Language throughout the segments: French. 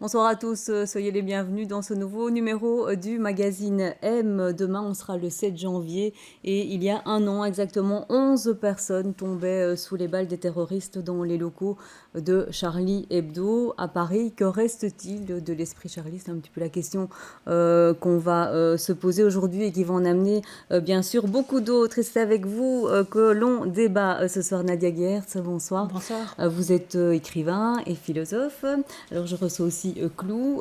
Bonsoir à tous, soyez les bienvenus dans ce nouveau numéro du magazine M. Demain, on sera le 7 janvier et il y a un an exactement, 11 personnes tombaient sous les balles des terroristes dans les locaux de Charlie Hebdo à Paris. Que reste-t-il de l'esprit Charlie? C'est un petit peu la question qu'on va se poser aujourd'hui et qui va en amener bien sûr beaucoup d'autres. Et c'est avec vous que l'on débat ce soir. Nadia Geertz, bonsoir. Bonsoir. Vous êtes écrivain et philosophe. Alors je reçois aussi Clou,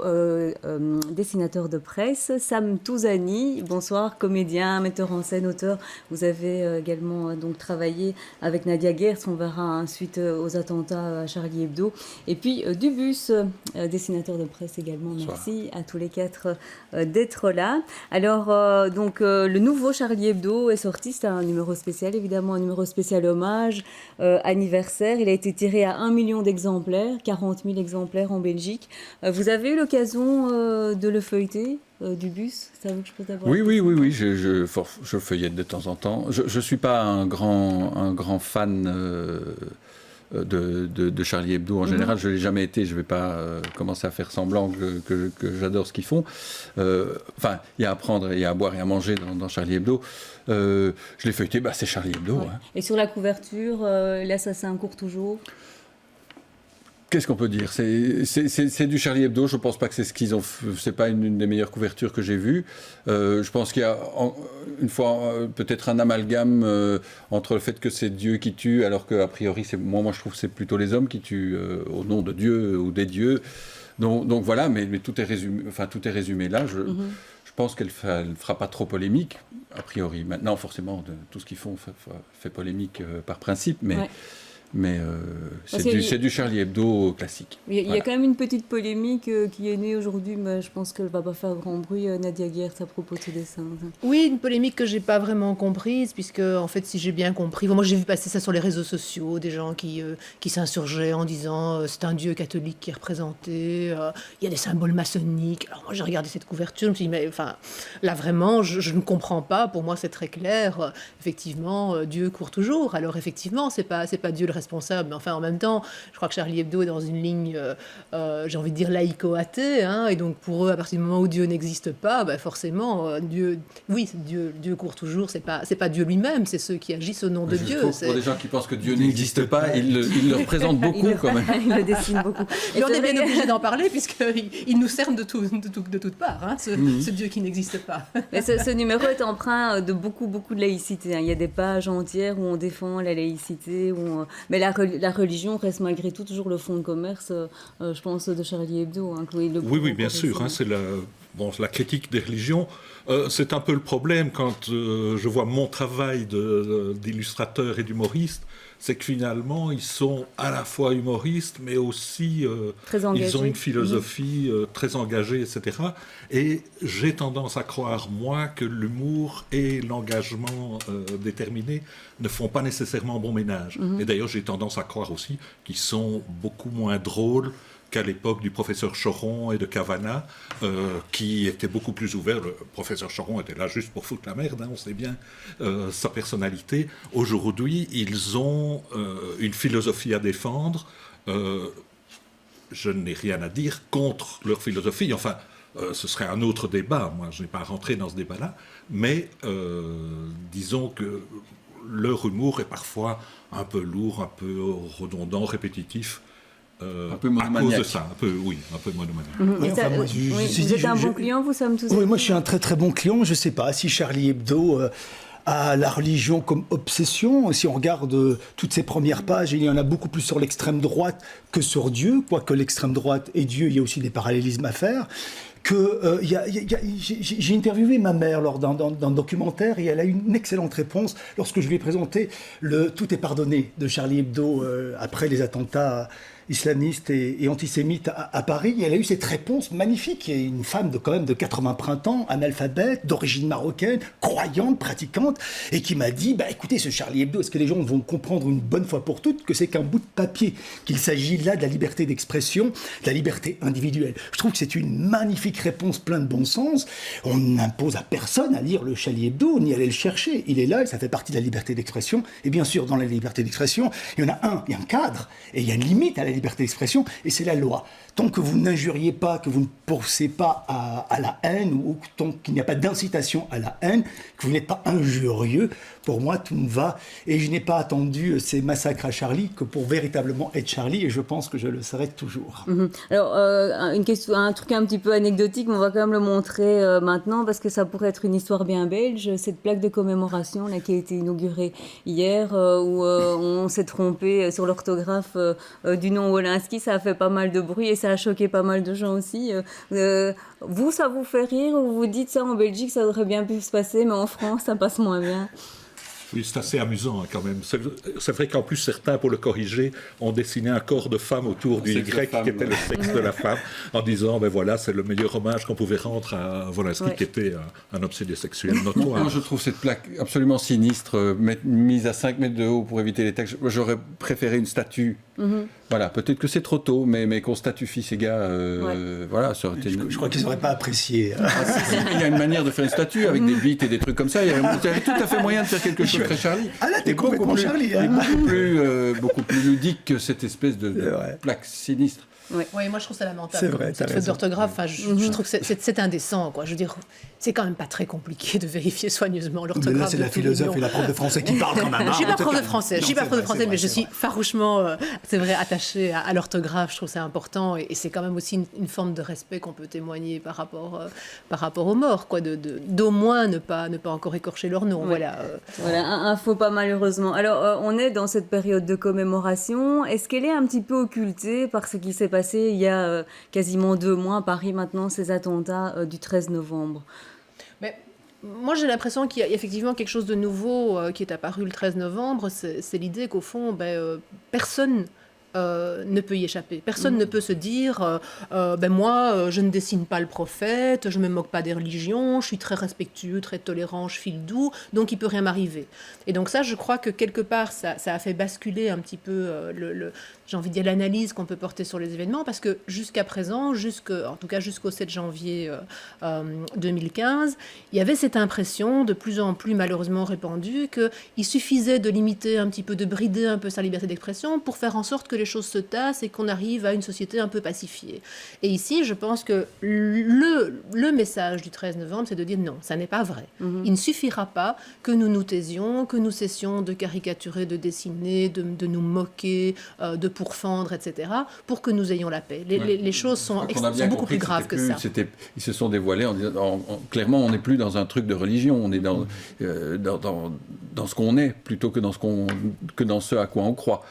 dessinateur de presse. Sam Touzani, bonsoir, comédien, metteur en scène, auteur. Vous avez également donc travaillé avec Nadia Geertz, on verra suite aux attentats à Charlie Hebdo. Et puis Dubus, dessinateur de presse également. Bonsoir. Merci à tous les quatre d'être là. Alors donc le nouveau Charlie Hebdo est sorti, c'est un numéro spécial, évidemment un numéro spécial hommage, anniversaire. Il a été tiré à 1 million d'exemplaires, 40 000 exemplaires en Belgique. Vous avez eu l'occasion de le feuilleter, Dubus? C'est à vous que je pose d'abord. Oui, je feuillette de temps en temps. Je ne suis pas un grand fan de Charlie Hebdo en général. Je ne l'ai jamais été. Je ne vais pas commencer à faire semblant que j'adore ce qu'ils font. Enfin, il y a à prendre, il y a à boire et à manger dans Charlie Hebdo. Je l'ai feuilleté, c'est Charlie Hebdo. Ouais. Hein. Et sur la couverture, l'assassin court toujours. Qu'est-ce qu'on peut dire? C'est du Charlie Hebdo. Je ne pense pas que c'est ce qu'ils ont. C'est pas une des meilleures couvertures que j'ai vues. Je pense qu'il y a une fois peut-être un amalgame entre le fait que c'est Dieu qui tue, alors qu'a priori, moi je trouve que c'est plutôt les hommes qui tuent au nom de Dieu ou des dieux. Donc voilà, mais tout est résumé. Enfin, tout est résumé là. Je pense qu'elle ne fera pas trop polémique, a priori. Maintenant, forcément, tout ce qu'ils font fait polémique par principe, mais. Ouais. Mais c'est du Charlie Hebdo classique. Il y a quand même une petite polémique qui est née aujourd'hui, mais je pense qu'elle ne va pas faire grand bruit, Nadia Geertz, à propos de ce dessin. Oui, une polémique que je n'ai pas vraiment comprise, puisque, en fait, si j'ai bien compris, moi j'ai vu passer ça sur les réseaux sociaux, des gens qui s'insurgeaient en disant c'est un dieu catholique qui est représenté, il y a des symboles maçonniques. Alors moi j'ai regardé cette couverture, je me suis dit, mais enfin, là vraiment, je ne comprends pas, pour moi c'est très clair, effectivement, Dieu court toujours, alors effectivement, c'est pas Dieu le responsable, mais enfin en même temps, je crois que Charlie Hebdo est dans une ligne, j'ai envie de dire laïco-athée, hein, et donc pour eux, à partir du moment où Dieu n'existe pas, forcément, Dieu court toujours, c'est pas Dieu lui-même, c'est ceux qui agissent au nom de Dieu. Pour des gens qui pensent que Dieu n'existe pas, il le représente beaucoup quand même. Il le dessine beaucoup. Et on est bien obligé d'en parler, puisqu'il nous cerne de toutes parts, hein, ce Dieu qui n'existe pas. Et ce numéro est empreint de beaucoup de laïcité, hein. Il y a des pages entières où on défend la laïcité, mais la religion reste malgré tout toujours le fonds de commerce, je pense, de Charlie Hebdo. Hein, oui, bien sûr. Hein, c'est la critique des religions. C'est un peu le problème quand je vois mon travail d'illustrateur et d'humoriste, c'est que finalement, ils sont à la fois humoristes, mais aussi ils ont une philosophie très engagée, etc. Et j'ai tendance à croire, moi, que l'humour et l'engagement déterminé ne font pas nécessairement bon ménage. Et d'ailleurs, j'ai tendance à croire aussi qu'ils sont beaucoup moins drôles qu'à l'époque du professeur Choron et de Cavana, qui était beaucoup plus ouvert. Le professeur Choron était là juste pour foutre la merde, hein, on sait bien sa personnalité. Aujourd'hui, ils ont une philosophie à défendre. Je n'ai rien à dire contre leur philosophie. Enfin, ce serait un autre débat. Moi, je n'ai pas rentré dans ce débat-là. Mais disons que leur humour est parfois un peu lourd, un peu redondant, répétitif. Un peu monomaniaque. À cause de ça, un peu monomaniaque. Vous êtes un bon client, vous, Sam Touzani? Oui, moi je suis un très très bon client. Je ne sais pas si Charlie Hebdo a la religion comme obsession. Si on regarde toutes ses premières pages, il y en a beaucoup plus sur l'extrême droite que sur Dieu. Quoique l'extrême droite et Dieu, il y a aussi des parallélismes à faire. J'ai interviewé ma mère lors d'un documentaire et elle a eu une excellente réponse lorsque je lui ai présenté le « Tout est pardonné » de Charlie Hebdo après les attentats islamiste et antisémite à Paris. Et elle a eu cette réponse magnifique. Il y a une femme de 80 printemps, analphabète, d'origine marocaine, croyante, pratiquante, et qui m'a dit, écoutez, ce Charlie Hebdo, est-ce que les gens vont comprendre une bonne fois pour toutes que c'est qu'un bout de papier, qu'il s'agit là de la liberté d'expression, de la liberté individuelle. Je trouve que c'est une magnifique réponse pleine de bon sens. On n'impose à personne à lire le Charlie Hebdo, ni à aller le chercher. Il est là, et ça fait partie de la liberté d'expression. Et bien sûr, dans la liberté d'expression, il y a un cadre, et il y a une limite à la liberté d'expression, et c'est la loi. Tant que vous n'injuriez pas, que vous ne poussez pas à la haine, ou tant qu'il n'y a pas d'incitation à la haine, que vous n'êtes pas injurieux, pour moi, tout me va. Et je n'ai pas attendu ces massacres à Charlie que pour véritablement être Charlie, et je pense que je le serai toujours. Alors, une question, un truc un petit peu anecdotique, mais on va quand même le montrer maintenant, parce que ça pourrait être une histoire bien belge, cette plaque de commémoration là, qui a été inaugurée hier, où on s'est trompé sur l'orthographe du nom Wolinski. Ça a fait pas mal de bruit et ça a choqué pas mal de gens aussi. Vous, ça vous fait rire, ou vous dites ça en Belgique, ça aurait bien pu se passer, mais en France, ça passe moins bien? Oui, c'est assez amusant hein, quand même. C'est vrai qu'en plus, certains, pour le corriger, ont dessiné un corps de femme autour du Y, qui était le sexe de la femme, en disant, ben voilà, c'est le meilleur hommage qu'on pouvait rendre à Wolinski, qui était un obsédé sexuel notoire. Moi, je trouve cette plaque absolument sinistre, mise à 5 mètres de haut pour éviter les taxes. J'aurais préféré une statue. Voilà, peut-être que c'est trop tôt, mais qu'on statufie ces gars, voilà, ça aurait été... Je crois qu'ils n'auraient pas apprécié. Il y a une manière de faire une statue avec des bites et des trucs comme ça. Il y avait tout à fait moyen de faire quelque chose de très Charlie. Ah là, t'es Et complètement Charlie. Hein. beaucoup plus ludique que cette espèce de plaque sinistre. Oui, moi je trouve ça lamentable. C'est vrai, cette faute d'orthographe, je trouve que c'est indécent, quoi. Je veux dire, c'est quand même pas très compliqué de vérifier soigneusement l'orthographe. Mais là, c'est la philosophe et la prof de français qui parlent quand même. Je suis pas prof de français, mais je suis farouchement, c'est vrai, attachée à l'orthographe. Je trouve ça important, et c'est quand même aussi une forme de respect qu'on peut témoigner par rapport aux morts, quoi, d'au moins ne pas encore écorcher leur nom. Voilà. Voilà, un faux pas malheureusement. Alors, on est dans cette période de commémoration. Est-ce qu'elle est un petit peu occultée par ce qui s'est passé il y a quasiment 2 mois à Paris maintenant, ces attentats du 13 novembre? Mais moi, j'ai l'impression qu'il y a effectivement quelque chose de nouveau qui est apparu le 13 novembre. C'est l'idée qu'au fond, personne ne peut y échapper. Personne ne peut se dire moi, je ne dessine pas le prophète, je ne me moque pas des religions, je suis très respectueux, très tolérant, je file doux, donc il ne peut rien m'arriver. Et donc ça, je crois que quelque part, ça a fait basculer un petit peu j'ai envie de dire l'analyse qu'on peut porter sur les événements, parce que jusqu'à présent, en tout cas jusqu'au 7 janvier 2015, il y avait cette impression de plus en plus malheureusement répandue qu'il suffisait de limiter un petit peu, de brider un peu sa liberté d'expression pour faire en sorte que les choses se tassent et qu'on arrive à une société un peu pacifiée. Et ici, je pense que le message du 13 novembre, c'est de dire non, ça n'est pas vrai. Il ne suffira pas que nous nous taisions, que nous cessions de caricaturer, de dessiner, de nous moquer, de pourfendre, etc., pour que nous ayons la paix. Les choses sont beaucoup plus graves que ça. Ils se sont dévoilés en disant, clairement, on n'est plus dans un truc de religion, on est dans ce qu'on est, plutôt que dans ce à quoi on croit.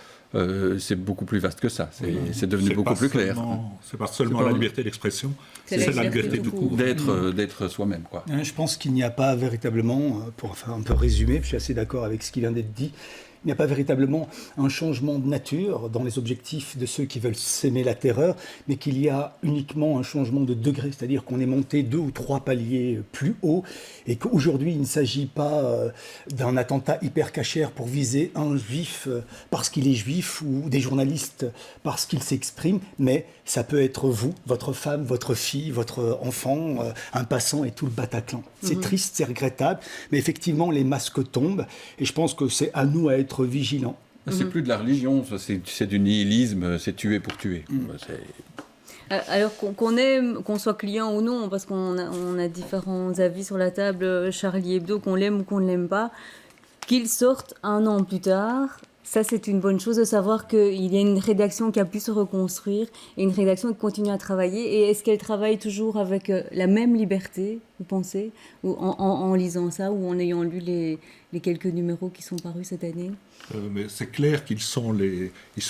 C'est beaucoup plus vaste que ça. C'est devenu beaucoup plus clair. C'est pas seulement la liberté d'expression, c'est la liberté tout court. D'être soi-même, quoi. Je pense qu'il n'y a pas véritablement, pour faire un peu résumer, je suis assez d'accord avec ce qui vient d'être dit, il n'y a pas véritablement un changement de nature dans les objectifs de ceux qui veulent s'aimer la terreur, mais qu'il y a uniquement un changement de degré, c'est-à-dire qu'on est monté 2 ou 3 paliers plus haut, et qu'aujourd'hui, il ne s'agit pas d'un attentat hyper cachère pour viser un juif parce qu'il est juif, ou des journalistes parce qu'ils s'expriment, mais ça peut être vous, votre femme, votre fille, votre enfant, un passant et tout le Bataclan. C'est triste, c'est regrettable, mais effectivement, les masques tombent, et je pense que c'est à nous à être vigilants. C'est plus de la religion, c'est du nihilisme, c'est tuer pour tuer. Alors qu'on soit client ou non, parce qu'on a différents avis sur la table, Charlie Hebdo, qu'on l'aime ou qu'on ne l'aime pas, qu'il sorte 1 an plus tard, ça c'est une bonne chose de savoir qu'il y a une rédaction qui a pu se reconstruire et une rédaction qui continue à travailler. Et est-ce qu'elle travaille toujours avec la même liberté, vous pensez, ou en lisant ça ou en ayant lu les quelques numéros qui sont parus cette année? Mais c'est clair qu'ils sont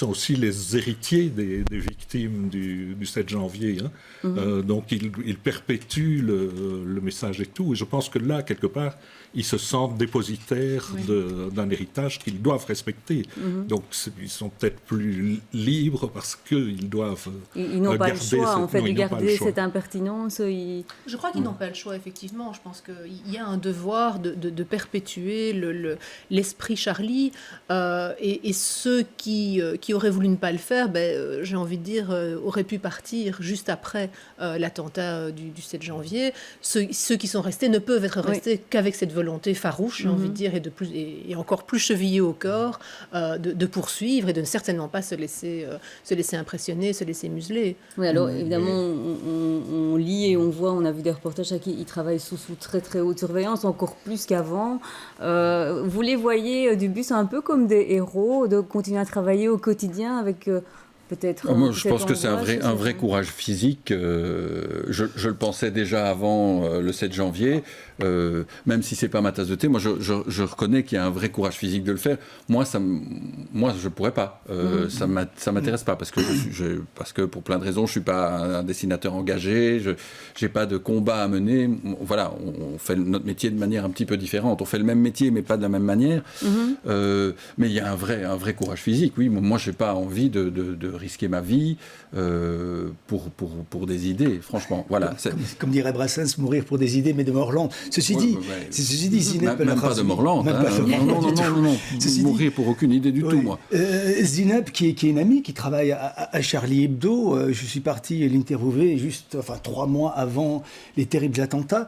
aussi les héritiers des victimes du 7 janvier. Donc ils perpétuent le message et tout. Et je pense que là, quelque part, ils se sentent dépositaires d'un héritage qu'ils doivent respecter. Donc ils sont peut-être plus libres parce qu'ils doivent ils n'ont pas le choix, en fait, de garder cette impertinence. Je crois qu'ils n'ont pas le choix, effectivement. Je pense qu'il y a un devoir de perpétuer marqué l'esprit Charlie, et ceux qui auraient voulu ne pas le faire, j'ai envie de dire, auraient pu partir juste après l'attentat du 7 janvier. Ceux qui sont restés ne peuvent être restés qu'avec cette volonté farouche, j'ai envie de dire, et encore plus chevillée au corps, de poursuivre et de ne certainement pas se laisser impressionner, se laisser museler. Oui, alors évidemment, on lit et on voit, on a vu des reportages qui travaillent sous très très haute surveillance, encore plus qu'avant. Vous les voyez, Dubuis, un peu comme des héros, de continuer à travailler au quotidien avec peut-être... Moi, je pense que c'est un vrai courage physique. Je le pensais déjà avant le 7 janvier, même si c'est pas ma tasse de thé. Moi, je reconnais qu'il y a un vrai courage physique de le faire. Moi, je pourrais pas. Ça m'intéresse pas parce que pour plein de raisons, je suis pas un dessinateur engagé. J'ai pas de combat à mener. Voilà, on fait notre métier de manière un petit peu différente. On fait le même métier, mais pas de la même manière. Mais il y a un vrai courage physique. Oui, moi, j'ai pas envie de risquer ma vie pour des idées, franchement. Voilà. Comme dirait Brassens, mourir pour des idées, mais de mort lente. Ceci dit, Zineb... Même pas de mort lente. Non. Mourir pour aucune idée du tout, moi. Zineb, qui est une amie, qui travaille à Charlie Hebdo, je suis parti l'interviewer juste 3 mois avant les terribles attentats.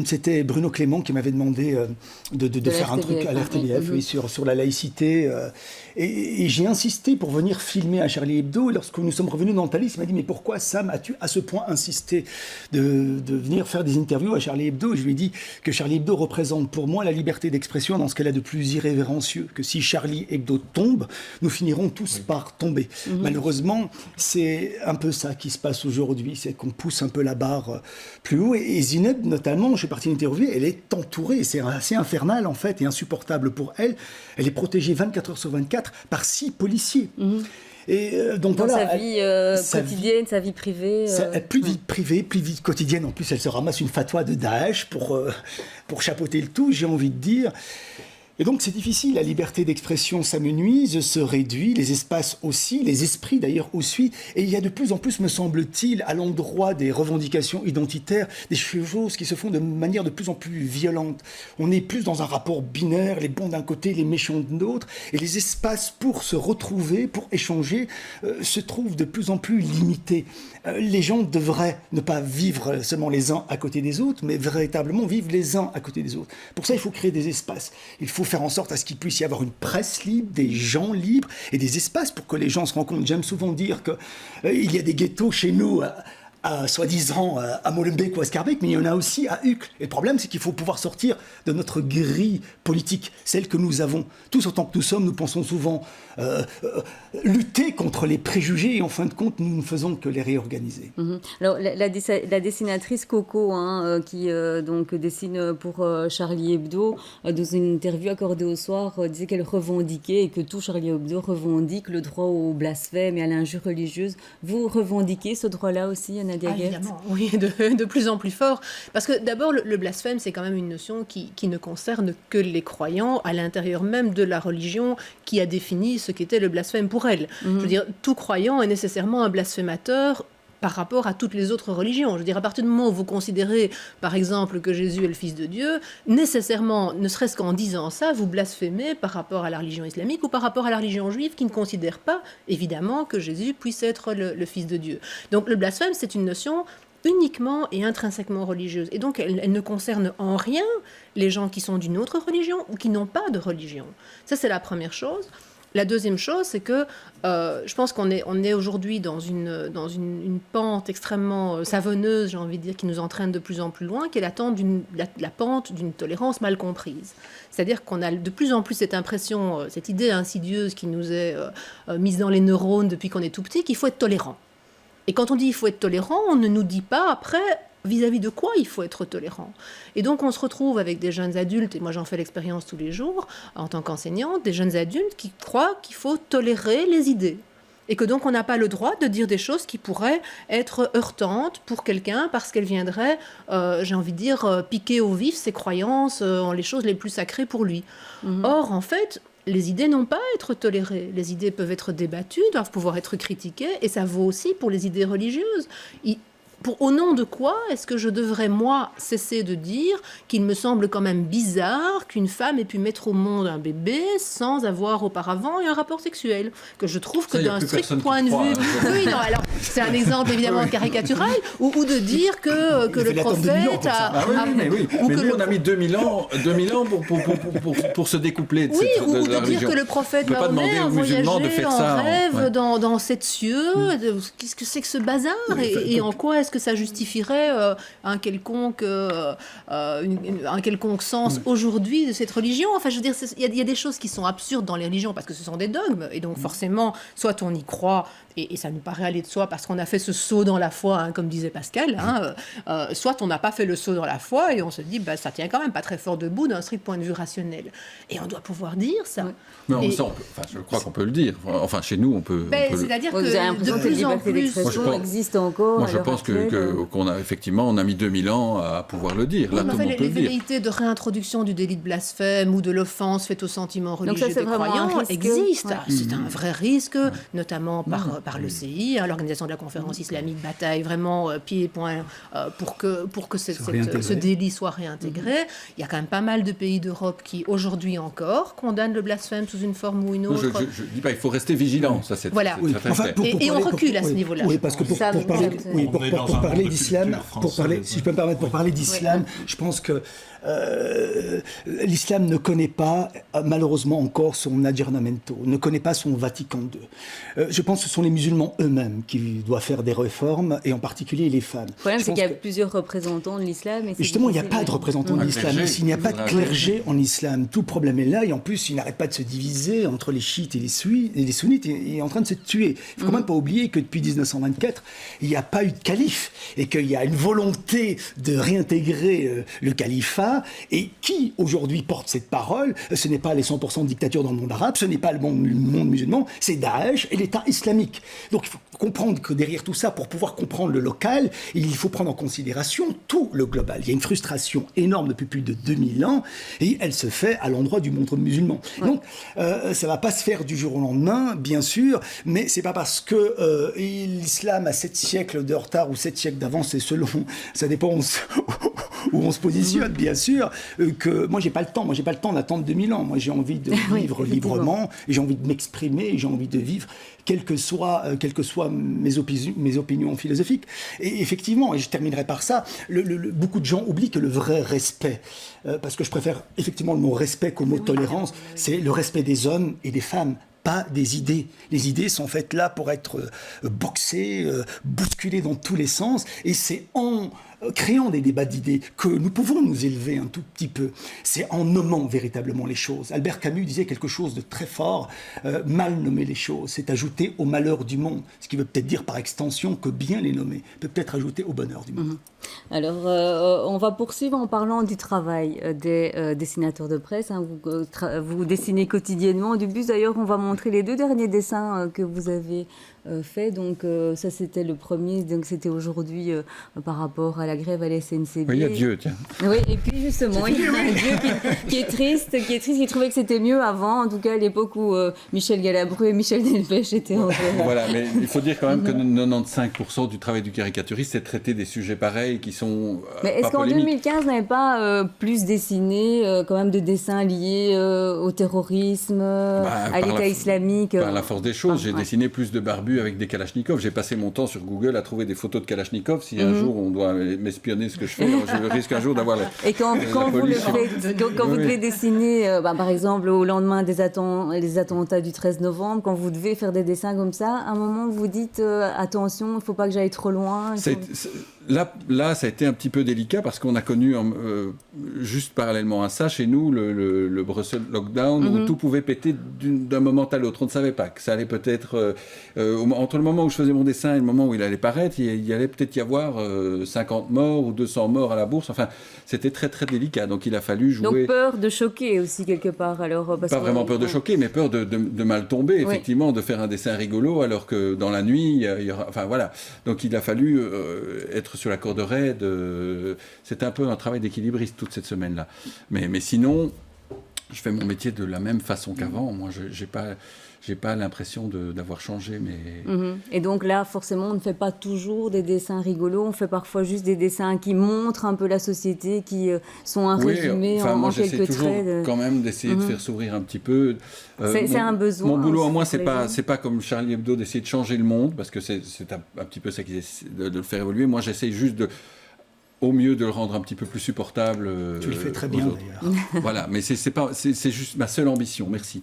C'était Bruno Clément qui m'avait demandé de faire un truc à l'RTBF sur la laïcité. Et j'ai insisté pour venir filmer à Charlie Hebdo. Et lorsque nous sommes revenus dans Thalys, il m'a dit « Mais pourquoi, Sam, as-tu à ce point insisté de venir faire des interviews à Charlie Hebdo ?» Je lui ai dit que Charlie Hebdo représente pour moi la liberté d'expression dans ce qu'elle a de plus irrévérencieux. Que si Charlie Hebdo tombe, nous finirons tous par tomber. Malheureusement, c'est un peu ça qui se passe aujourd'hui. C'est qu'on pousse un peu la barre plus haut. Et Zineb, notamment, je suis parti l'interviewer, elle est entourée. C'est assez infernal, en fait, et insupportable pour elle. Elle est protégée 24 heures sur 24 par 6 policiers. Et donc dans voilà, sa vie quotidienne, sa vie privée. Plus vie privée, plus vie quotidienne. En plus, elle se ramasse une fatwa de Daesh pour chapeauter le tout, j'ai envie de dire. Et donc c'est difficile, la liberté d'expression s'amenuise, se réduit, les espaces aussi, les esprits d'ailleurs aussi, et il y a de plus en plus, me semble-t-il, à l'endroit des revendications identitaires, des choses qui se font de manière de plus en plus violente. On est plus dans un rapport binaire, les bons d'un côté, les méchants de l'autre, et les espaces pour se retrouver, pour échanger, se trouvent de plus en plus limités. Les gens devraient ne pas vivre seulement les uns à côté des autres, mais véritablement vivre les uns à côté des autres. Pour ça, il faut créer des espaces. Il faut faire en sorte à ce qu'il puisse y avoir une presse libre, des gens libres et des espaces pour que les gens se rencontrent. J'aime souvent dire qu'il y a des ghettos chez nous, soi-disant à Molenbeek ou à Schaerbeek, mais il y en a aussi à Uccle. Et le problème, c'est qu'il faut pouvoir sortir de notre grille politique, celle que nous avons. Tous autant que nous sommes, nous pensons souvent lutter contre les préjugés, et en fin de compte, nous ne faisons que les réorganiser. Alors, la dessinatrice Coco, qui donc dessine pour Charlie Hebdo, dans une interview accordée au Soir, disait qu'elle revendiquait, et que tout Charlie Hebdo revendique le droit au blasphème et à l'injure religieuse. Vous revendiquez ce droit-là aussi, Nadia Guert? Évidemment, oui, de plus en plus fort. Parce que d'abord, le blasphème, c'est quand même une notion qui ne concerne que les croyants à l'intérieur même de la religion qui a défini ce qu'était le blasphème pour elle. Je veux dire, tout croyant est nécessairement un blasphémateur par rapport à toutes les autres religions. Je veux dire, à partir du moment où vous considérez, par exemple, que Jésus est le Fils de Dieu, nécessairement, ne serait-ce qu'en disant ça, vous blasphémez par rapport à la religion islamique ou par rapport à la religion juive qui ne considère pas, évidemment, que Jésus puisse être le Fils de Dieu. Donc le blasphème, c'est une notion uniquement et intrinsèquement religieuse. Et donc, elle ne concerne en rien les gens qui sont d'une autre religion ou qui n'ont pas de religion. Ça, c'est la première chose. La deuxième chose, c'est que je pense qu'on est aujourd'hui dans une pente extrêmement savonneuse, j'ai envie de dire, qui nous entraîne de plus en plus loin, qui est la pente d'une tolérance mal comprise. C'est-à-dire qu'on a de plus en plus cette impression, cette idée insidieuse qui nous est mise dans les neurones depuis qu'on est tout petit, qu'il faut être tolérant. Et quand on dit il faut être tolérant, on ne nous dit pas après vis-à-vis de quoi il faut être tolérant. Et donc on se retrouve avec des jeunes adultes, et moi j'en fais l'expérience tous les jours en tant qu'enseignante, des jeunes adultes qui croient qu'il faut tolérer les idées. Et que donc on n'a pas le droit de dire des choses qui pourraient être heurtantes pour quelqu'un parce qu'elles viendraient, j'ai envie de dire, piquer au vif ses croyances en les choses les plus sacrées pour lui. Or, en fait, les idées n'ont pas à être tolérées. Les idées peuvent être débattues, doivent pouvoir être critiquées, et ça vaut aussi pour les idées religieuses. au nom de quoi est-ce que je devrais, moi, cesser de dire qu'il me semble quand même bizarre qu'une femme ait pu mettre au monde un bébé sans avoir auparavant eu un rapport sexuel? Que je trouve que Ça, y a d'un plus strict personne qui point de croit, vue... hein. Oui, non, alors, c'est un exemple évidemment caricatural, ou de dire que le fallait attendre 2000 ans prophète pour ça. a... Ah oui, mais oui. ou Mais que nous, le on a mis 2000 ans pour se découpler de, Oui, cette, ou de de la dire religion. que le prophète On peut pas Mahomet demander a aux musulmans de voyagé faire en ça. rêve Ouais. dans 7 cieux. Qu'est-ce que c'est que ce bazar? Et en quoi est-ce que ça justifierait un quelconque sens aujourd'hui de cette religion? Enfin, je veux dire, il y a des choses qui sont absurdes dans les religions parce que ce sont des dogmes. Et donc, forcément, soit on y croit, et ça nous paraît aller de soi parce qu'on a fait ce saut dans la foi, hein, comme disait Pascal, hein, soit on n'a pas fait le saut dans la foi et on se dit, bah, ça tient quand même pas très fort debout d'un strict point de vue rationnel. Et on doit pouvoir dire ça. Non, Et- ça, je crois qu'on peut le dire. Enfin, chez nous, on peut. Ben, on peut le- c'est-à-dire Vous avez que l'impression de que la plus en liberté plus... d'expression Moi, je pense- existe encore. Moi, à je l'heure pense actuelle. qu'on a effectivement, on a mis 2000 ans à pouvoir le dire. Là, Oui, mais tout enfin, le monde peut les le dire. velléités de réintroduction du délit de blasphème ou de l'offense faite aux sentiments Donc religieux ça, c'est des vraiment un croyants risque. existent. Ouais. C'est un vrai risque, notamment par l'ECI, hein, l'Organisation de la Conférence islamique bataille vraiment pied et poing pour que ce délit soit réintégré. Il y a quand même pas mal de pays d'Europe qui, aujourd'hui encore, condamnent le blasphème sous une forme ou une Non, autre. je dis pas, il faut rester vigilant. Ça, c'est Voilà. c'est très Enfin, clair. Et on recule à ce oui, niveau-là, Oui, je parce que Ça, pour parler, ça, oui, on est dans pour un parler monde de d'islam, culture si je peux me permettre, pour parler d'islam, je pense que l'islam ne connaît pas, malheureusement encore, son aggiornamento, ne connaît pas son Vatican II. Je pense que ce sont les musulmans eux-mêmes qui doivent faire des réformes, et en particulier les femmes. Le problème, Je c'est pense qu'il y a que- plusieurs représentants de l'islam. Et c'est Justement, il n'y a difficile, pas de ouais. représentant de Un l'islam. clergé. S'il n'y a pas de Faudra- clergé en islam, tout le problème est là. Et en plus, il n'arrête pas de se diviser entre les chiites et les sunnites. Il est en train de se tuer. Il ne faut quand même pas oublier que depuis 1924, il n'y a pas eu de calife. Et qu'il y a une volonté de réintégrer le califat. Et qui, aujourd'hui, porte cette parole? Ce n'est pas les 100% de dictature dans le monde arabe, ce n'est pas le monde musulman, c'est Daesh et l'État islamique. Donc il faut comprendre que derrière tout ça, pour pouvoir comprendre le local, il faut prendre en considération tout le global. Il y a une frustration énorme depuis plus de 2000 ans et elle se fait à l'endroit du monde musulman. Donc ça ne va pas se faire du jour au lendemain, bien sûr, mais c'est pas parce que l'islam a 7 siècles de retard ou 7 siècles d'avance, c'est selon, ça dépend où on se positionne, bien sûr, que moi j'ai pas le temps d'attendre 2000 ans. Moi j'ai envie de Oui, vivre effectivement. librement, et j'ai envie de m'exprimer, et j'ai envie de vivre quelles que soient mes opinions philosophiques. Et effectivement, et je terminerai par ça, beaucoup de gens oublient que le vrai respect, parce que je préfère effectivement le mot respect qu'au mot tolérance, c'est le respect des hommes et des femmes, pas des idées. Les idées sont faites là pour être boxées, bousculées dans tous les sens, et c'est en créant des débats d'idées que nous pouvons nous élever un tout petit peu. C'est en nommant véritablement les choses. Albert Camus disait quelque chose de très fort, mal nommer les choses, c'est ajouter au malheur du monde, ce qui veut peut-être dire par extension que bien les nommer peut peut-être ajouter au bonheur du monde. Alors, on va poursuivre en parlant du travail des dessinateurs de presse. Hein. Vous dessinez quotidiennement du bus. D'ailleurs, on va montrer les 2 derniers dessins que vous avez fait. Donc, ça, c'était le premier. Donc, c'était aujourd'hui par rapport à la grève à la SNCB. Oui, il y a Dieu, tiens. Oui, et puis justement, il y a un Dieu qui est triste, qui trouvait que c'était mieux avant, en tout cas à l'époque où Michel Galabru et Michel Delpech étaient en grève. Voilà, mais il faut dire quand même que 95% du travail du caricaturiste, c'est traiter des sujets pareils qui sont Mais est-ce pas qu'en polémiques. 2015, vous n'avez pas plus dessiné quand même de dessins liés au terrorisme, à par l'État la- islamique Par la force des choses, j'ai ouais. dessiné plus de barbus avec des kalachnikovs. J'ai passé mon temps sur Google à trouver des photos de kalachnikovs. Si un jour on doit m'espionner ce que je fais, alors je risque un jour d'avoir Et quand vous le police. faites, quand vous Oui. devez dessiner, par exemple, au lendemain des attentats du 13 novembre, quand vous devez faire des dessins comme ça, à un moment vous dites attention, il ne faut pas que j'aille trop loin. Là, ça a été un petit peu délicat parce qu'on a connu, juste parallèlement à ça, chez nous, le Brussels lockdown, où tout pouvait péter d'un moment à l'autre. On ne savait pas que ça allait peut-être... entre le moment où je faisais mon dessin et le moment où il allait paraître, il y allait peut-être y avoir 50 morts ou 200 morts à la bourse. Enfin, c'était très, très délicat. Donc, il a fallu jouer... Donc peur de choquer aussi quelque part. Alors, parce Pas que- vraiment peur de choquer, mais peur de mal tomber, effectivement, de faire un dessin rigolo, alors que dans la nuit, il y aura... Enfin, voilà. Donc, il a fallu être sur la corde raide. C'était un peu un travail d'équilibriste toute cette semaine-là. Mais sinon, je fais mon métier de la même façon qu'avant. Moi, j'ai pas l'impression d'avoir changé. Mais... Et donc là, forcément, on ne fait pas toujours des dessins rigolos. On fait parfois juste des dessins qui montrent un peu la société, qui sont un résumé moi, en j'essaie quelques toujours traits. quand même d'essayer de faire sourire un petit peu. C'est un besoin. Mon boulot, aussi moi, pour c'est pas comme Charlie Hebdo d'essayer de changer le monde, parce que c'est un petit peu ça qu'ils essaient de le faire évoluer. Moi, j'essaie juste au mieux de le rendre un petit peu plus supportable. Tu le fais très bien, d'ailleurs. Voilà, mais c'est juste ma seule ambition, merci.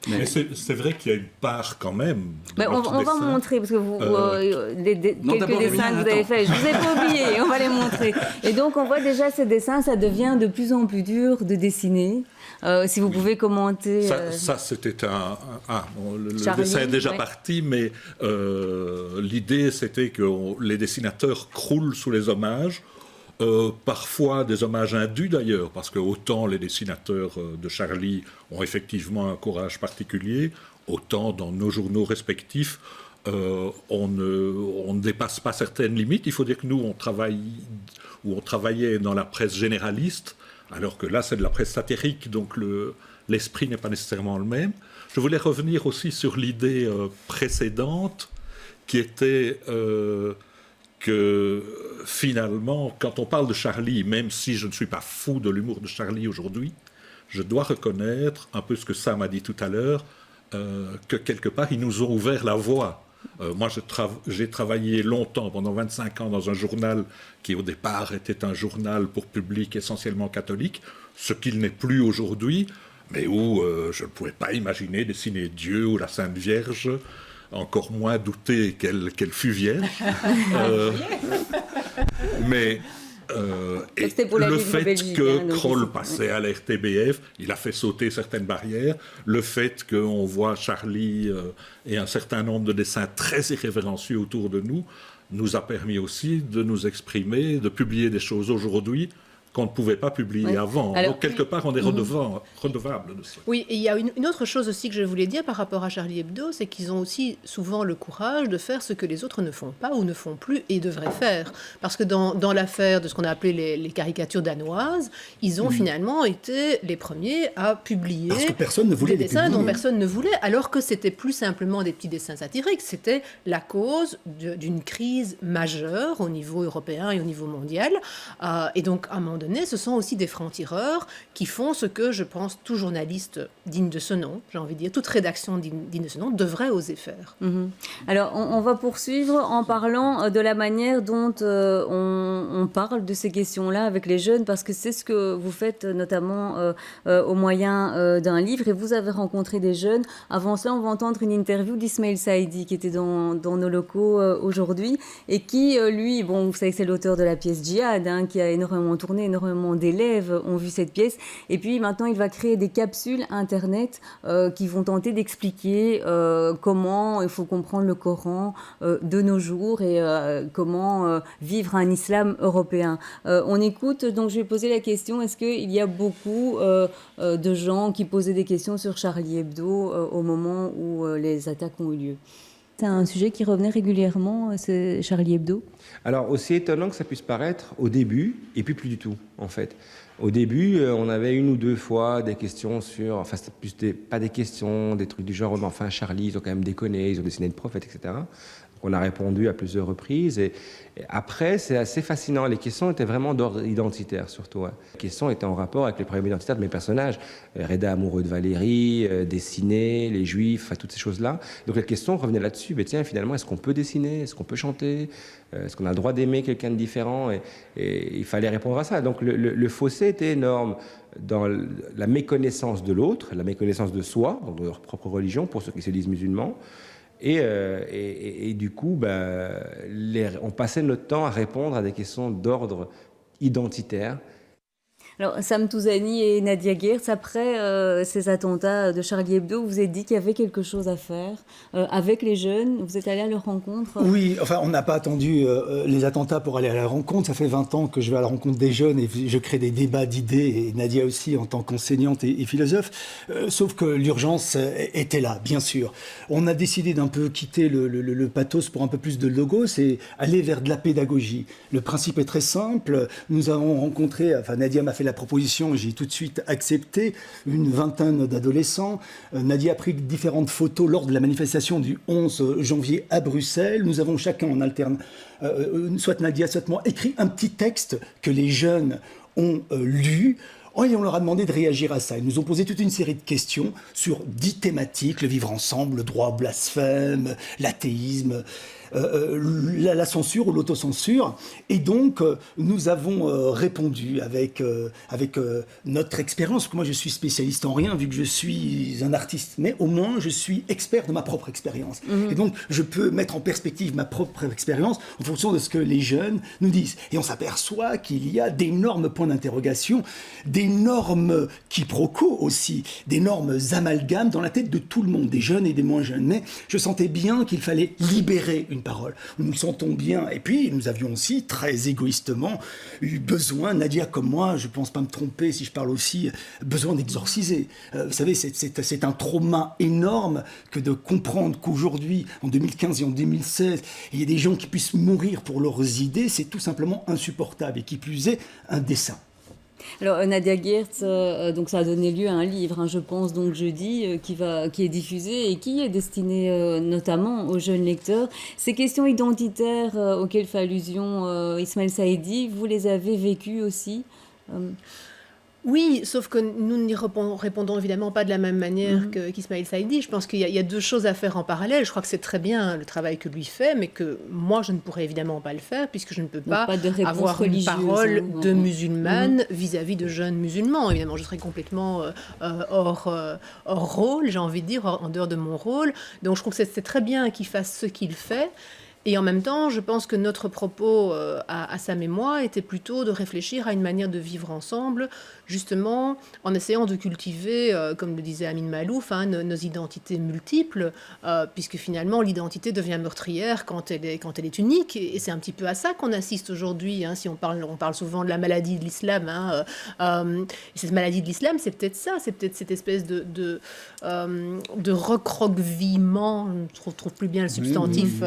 Mais c'est vrai qu'il y a une part quand même. On va montrer, parce que quelques dessins que vous avez faits, je vous ai pas oublié, on va les montrer. Et donc on voit déjà ces dessins, ça devient de plus en plus dur de dessiner. Si vous pouvez commenter. Ça c'était le Charlie, dessin est déjà ouais. parti, mais l'idée c'était que les dessinateurs croulent sous les hommages. Parfois des hommages indus d'ailleurs, parce que autant les dessinateurs de Charlie ont effectivement un courage particulier, autant dans nos journaux respectifs, on ne dépasse pas certaines limites. Il faut dire que nous, on travaillait dans la presse généraliste, alors que là, c'est de la presse satirique, donc l'esprit n'est pas nécessairement le même. Je voulais revenir aussi sur l'idée précédente, qui était... que finalement, quand on parle de Charlie, même si je ne suis pas fou de l'humour de Charlie aujourd'hui, je dois reconnaître, un peu ce que Sam a dit tout à l'heure, que quelque part, ils nous ont ouvert la voie. Moi, j'ai travaillé longtemps, pendant 25 ans, dans un journal qui, au départ, était un journal pour public essentiellement catholique, ce qu'il n'est plus aujourd'hui, mais où je ne pouvais pas imaginer dessiner Dieu ou la Sainte Vierge, encore moins douter qu'elle fût vierge. Mais le fait que Kroll passait à la RTBF, il a fait sauter certaines barrières. Le fait qu'on voit Charlie et un certain nombre de dessins très irrévérencieux autour de nous a permis aussi de nous exprimer, de publier des choses aujourd'hui qu'on ne pouvait pas publier avant. Alors, donc, quelque part, on est redevable de ça. Oui, et il y a une autre chose aussi que je voulais dire par rapport à Charlie Hebdo, c'est qu'ils ont aussi souvent le courage de faire ce que les autres ne font pas ou ne font plus et devraient faire. Parce que dans l'affaire de ce qu'on a appelé les caricatures danoises, ils ont finalement été les premiers à publier Parce que personne ne voulait des dessins dont personne ne voulait, alors que c'était plus simplement des petits dessins satiriques. C'était la cause d'une crise majeure au niveau européen et au niveau mondial. Et donc, à un moment donné, ce sont aussi des francs-tireurs qui font ce que je pense tout journaliste digne de ce nom, j'ai envie de dire, toute rédaction digne de ce nom devrait oser faire. Alors, on va poursuivre en parlant de la manière dont on parle de ces questions-là avec les jeunes, parce que c'est ce que vous faites notamment au moyen d'un livre, et vous avez rencontré des jeunes. Avant cela, on va entendre une interview d'Ismaël Saïdi, qui était dans nos locaux aujourd'hui, et qui, lui, bon, vous savez que c'est l'auteur de la pièce Djihad, hein, qui a énormément tourné, énormément d'élèves ont vu cette pièce, et puis maintenant il va créer des capsules internet qui vont tenter d'expliquer comment il faut comprendre le Coran de nos jours et comment vivre un islam européen. On écoute, donc je vais poser la question, est-ce qu'il y a beaucoup de gens qui posaient des questions sur Charlie Hebdo au moment où les attaques ont eu lieu? C'est un sujet qui revenait régulièrement, c'est Charlie Hebdo? Alors, aussi étonnant que ça puisse paraître au début, et puis plus du tout, en fait. Au début, on avait une ou deux fois des questions sur... Enfin, c'était plus pas des questions, des trucs du genre, mais enfin, Charlie, ils ont quand même déconné, ils ont dessiné le prophète, etc. Donc, on a répondu à plusieurs reprises. Et après, c'est assez fascinant. Les questions étaient vraiment d'ordre identitaire, surtout. Hein. Les questions étaient en rapport avec les problèmes identitaires de mes personnages. Reda amoureux de Valérie, dessiner, les Juifs, enfin, toutes ces choses-là. Donc, les questions revenaient là-dessus. Mais tiens, finalement, est-ce qu'on peut dessiner? Est-ce qu'on peut chanter? Est-ce qu'on a le droit d'aimer quelqu'un de différent? Et il fallait répondre à ça. Donc, le fossé était énorme dans la méconnaissance de l'autre, la méconnaissance de soi, donc de leur propre religion, pour ceux qui se disent musulmans. Et du coup, on passait notre temps à répondre à des questions d'ordre identitaire. Alors, Sam Touzani et Nadia Geertz, après ces attentats de Charlie Hebdo, vous vous êtes dit qu'il y avait quelque chose à faire avec les jeunes. Vous êtes allé à leur rencontre? Oui, enfin, on n'a pas attendu les attentats pour aller à la rencontre. Ça fait 20 ans que je vais à la rencontre des jeunes et je crée des débats d'idées, et Nadia aussi en tant qu'enseignante et philosophe. Sauf que l'urgence était là, bien sûr. On a décidé d'un peu quitter le pathos pour un peu plus de logos et aller vers de la pédagogie. Le principe est très simple. Nous avons rencontré, enfin, Nadia m'a fait fait la proposition, j'ai tout de suite accepté. Une vingtaine d'adolescents. Nadia a pris différentes photos lors de la manifestation du 11 janvier à Bruxelles. Nous avons chacun en alterne, soit Nadia, soit moi, écrit un petit texte que les jeunes ont lu. Et on leur a demandé de réagir à ça. Ils nous ont posé toute une série de questions sur 10 thématiques, le vivre ensemble, le droit au blasphème, l'athéisme, la censure ou l'autocensure. Et donc, nous avons répondu avec notre expérience. Parce que moi, je suis spécialiste en rien, vu que je suis un artiste. Mais au moins, je suis expert de ma propre expérience. Et donc, je peux mettre en perspective ma propre expérience en fonction de ce que les jeunes nous disent. Et on s'aperçoit qu'il y a d'énormes points d'interrogation, d'énormes quiproquos aussi, d'énormes amalgames dans la tête de tout le monde, des jeunes et des moins jeunes. Mais je sentais bien qu'il fallait libérer une parole. Nous le sentons bien. Et puis, nous avions aussi, très égoïstement, eu besoin, Nadia comme moi, je ne pense pas me tromper si je parle aussi, besoin d'exorciser. Vous savez, c'est un trauma énorme que de comprendre qu'aujourd'hui, en 2015 et en 2016, il y a des gens qui puissent mourir pour leurs idées, c'est tout simplement insupportable. Et qui plus est, indécent. Alors Nadia Geertz, donc ça a donné lieu à un livre, hein, je pense, donc jeudi, qui est diffusé et qui est destiné notamment aux jeunes lecteurs. Ces questions identitaires auxquelles fait allusion Ismaël Saïdi, vous les avez vécues aussi Oui, sauf que nous n'y répondons évidemment pas de la même manière qu'Ismaël Saïdi. Je pense qu'il y a deux choses à faire en parallèle. Je crois que c'est très bien le travail que lui fait, mais que moi, je ne pourrais évidemment pas le faire, puisque je ne peux pas avoir une parole de musulmane vis-à-vis de jeunes musulmans. Évidemment, je serais complètement hors rôle, j'ai envie de dire, en dehors de mon rôle. Donc je trouve que c'est très bien qu'il fasse ce qu'il fait. Et en même temps, je pense que notre propos à Sam et moi était plutôt de réfléchir à une manière de vivre ensemble, justement en essayant de cultiver, comme le disait Amin Malouf, nos identités multiples, puisque finalement l'identité devient meurtrière quand elle est unique. Et c'est un petit peu à ça qu'on assiste aujourd'hui. Si on parle souvent de la maladie de l'islam. Et cette maladie de l'islam, c'est peut-être ça, c'est peut-être cette espèce de recroquevillement, je ne trouve plus bien le substantif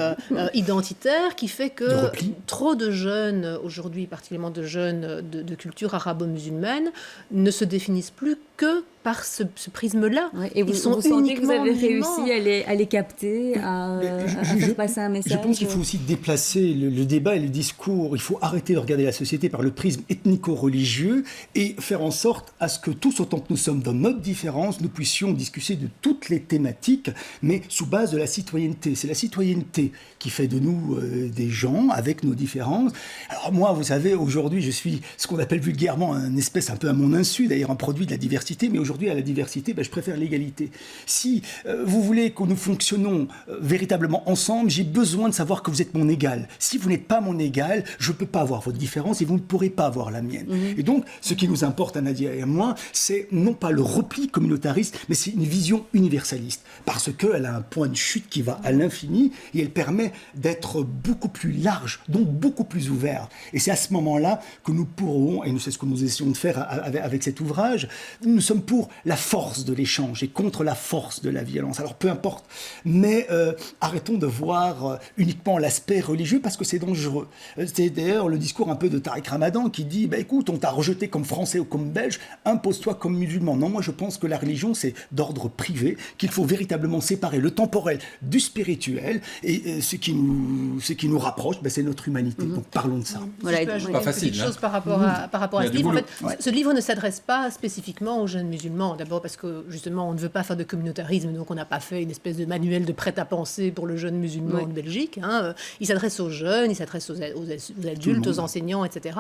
identitaire, qui fait que trop de jeunes, aujourd'hui particulièrement de jeunes de culture arabo-musulmane, ne se définissent plus que par ce prisme-là. Ouais, et vous sentez que vous avez réussi à les capter, à faire passer un message? Je pense qu'il faut aussi déplacer le débat et le discours. Il faut arrêter de regarder la société par le prisme ethnico-religieux et faire en sorte à ce que tous, autant que nous sommes dans notre différence, nous puissions discuter de toutes les thématiques, mais sous base de la citoyenneté. C'est la citoyenneté qui fait de nous des gens avec nos différences. Alors moi, vous savez, aujourd'hui, je suis ce qu'on appelle vulgairement un espèce un peu à mon insu, d'ailleurs un produit de la diversité, mais aujourd'hui, à la diversité, je préfère l'égalité. Si vous voulez que nous fonctionnons véritablement ensemble, j'ai besoin de savoir que vous êtes mon égal. Si vous n'êtes pas mon égal, je ne peux pas avoir votre différence et vous ne pourrez pas avoir la mienne. Et donc, ce qui nous importe à Nadia et à moi, c'est non pas le repli communautariste, mais c'est une vision universaliste. Parce qu'elle a un point de chute qui va à l'infini et elle permet d'être beaucoup plus large, donc beaucoup plus ouverte. Et c'est à ce moment-là que nous pourrons, et c'est ce que nous essayons de faire avec cet ouvrage, nous sommes pour la force de l'échange et contre la force de la violence. Alors peu importe, mais arrêtons de voir uniquement l'aspect religieux parce que c'est dangereux. C'est d'ailleurs le discours un peu de Tariq Ramadan qui dit écoute, on t'a rejeté comme français ou comme belge, impose-toi comme musulman. Non, moi je pense que la religion c'est d'ordre privé, qu'il faut véritablement séparer le temporel du spirituel et ce qui nous rapproche, c'est notre humanité. Donc parlons de ça. Voilà, pas facile. Quelque chose par rapport à ce livre. En fait, ce livre ne s'adresse pas spécifiquement aux jeunes musulmans. D'abord parce que justement on ne veut pas faire de communautarisme, donc on n'a pas fait une espèce de manuel de prêt-à-penser pour le jeune musulman de Belgique. Il s'adresse aux jeunes, il s'adresse aux adultes, aux enseignants, etc.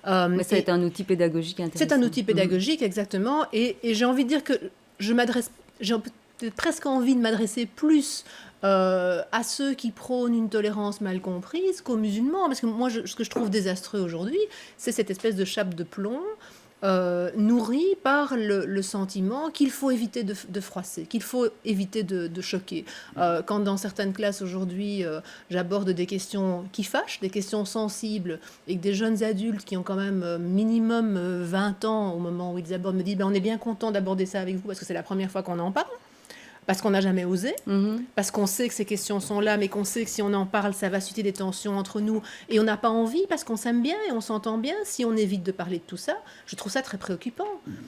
Mais c'est un outil pédagogique intéressant. C'est un outil pédagogique, exactement. Et j'ai envie de dire que j'ai presque envie de m'adresser plus à ceux qui prônent une tolérance mal comprise qu'aux musulmans. Parce que moi, ce que je trouve désastreux aujourd'hui, c'est cette espèce de chape de plomb nourrie par le sentiment qu'il faut éviter de froisser, qu'il faut éviter de choquer. Quand dans certaines classes aujourd'hui, j'aborde des questions qui fâchent, des questions sensibles, et que des jeunes adultes qui ont quand même minimum 20 ans au moment où ils abordent me disent on est bien content d'aborder ça avec vous parce que c'est la première fois qu'on en parle. parce qu'on n'a jamais osé, Mhm. parce qu'on sait que ces questions sont là, mais qu'on sait que si on en parle, ça va susciter des tensions entre nous, et on n'a pas envie, parce qu'on s'aime bien et on s'entend bien, si on évite de parler de tout ça, je trouve ça très préoccupant.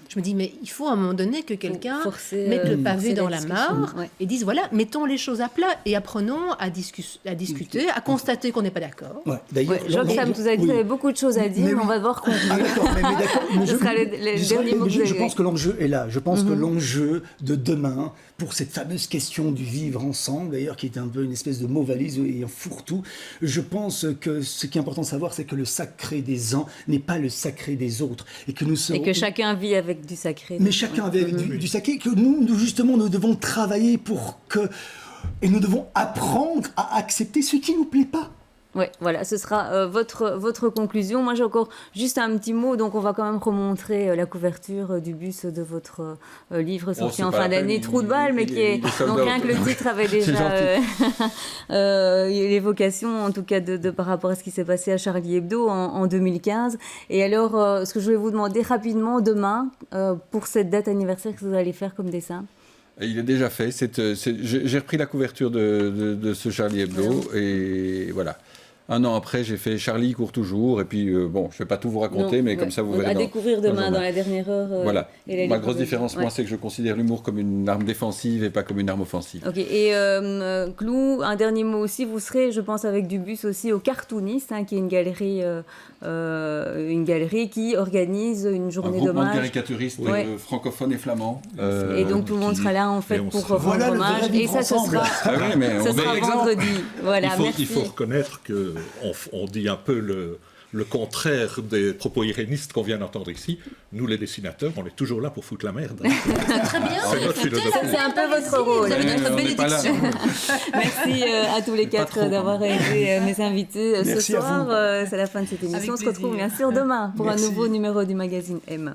Je me dis, mais il faut à un moment donné que quelqu'un Forcer, mette le pavé forcer dans la discussion. mare Ouais. et dise, voilà, mettons les choses à plat et apprenons à discuter, à constater qu'on n'est pas d'accord. Ouais, d'ailleurs, Ouais, je vois que Sam vous a dit, oui. vous avez beaucoup de choses à dire, Mais mais on oui. va devoir conclure. Ah, d'accord, mais d'accord. Mais Ce sera le dernier mot que vous je avez. pense que l'enjeu est là. Je pense que l'enjeu de demain, pour cette fameuse question du vivre ensemble, d'ailleurs, qui est un peu une espèce de mot valise et un fourre-tout, je pense que ce qui est important de savoir, c'est que le sacré des uns n'est pas le sacré des autres. Et que nous serons... Et que chacun vit avec du sacré. Mais chacun avait du sacré, que justement, nous devons travailler pour que... Et nous devons apprendre à accepter ce qui ne nous plaît pas. Oui, voilà, ce sera votre conclusion. Moi, j'ai encore juste un petit mot. Donc, on va quand même remontrer la couverture du bus de votre livre sorti c'est en pas fin la peine, d'année, Trou de balle, mais qui est... il est sold Donc, out. rien que le titre avait déjà l'évocation, en tout cas, de par rapport à ce qui s'est passé à Charlie Hebdo en 2015. Et alors, ce que je voulais vous demander rapidement, demain, pour cette date anniversaire, que vous allez faire comme dessin? Il est déjà fait. J'ai repris la couverture de ce Charlie Hebdo et voilà. Un an après, j'ai fait Charlie court toujours. Et puis, bon, je ne vais pas tout vous raconter, Non, mais ouais. comme ça, vous À verrez. découvrir dans le demain, journal. dans la dernière heure. Voilà. et la Ma livre grosse de- différence, ouais. moi, c'est que je considère l'humour comme une arme défensive et pas comme une arme offensive. Ok, et Clou, un dernier mot aussi, vous serez, je pense, avec du bus aussi au Cartooniste, qui est une galerie qui organise une Un journée groupement de d'hommage. caricaturistes Ouais. francophones et flamands. Et donc tout le monde qui- sera là en fait et on pour sera- rendre Voilà le hommage. vrai Et vivre ça, ce ensemble. sera, Ah oui, mais ce on sera met vendredi. Voilà, merci. Il faut reconnaître qu'on dit un peu le contraire des propos irénistes qu'on vient d'entendre ici. Nous, les dessinateurs, on est toujours là pour foutre la merde. Très bien. C'est notre philosophie. C'est un peu votre rôle. Vous avez notre on n'est pas là. bénédiction. Merci à tous les quatre trop, d'avoir été mes invités ce Merci à soir. vous. C'est la fin de cette émission. Avec On se retrouve plaisir. bien sûr demain pour Merci. un nouveau numéro du magazine M.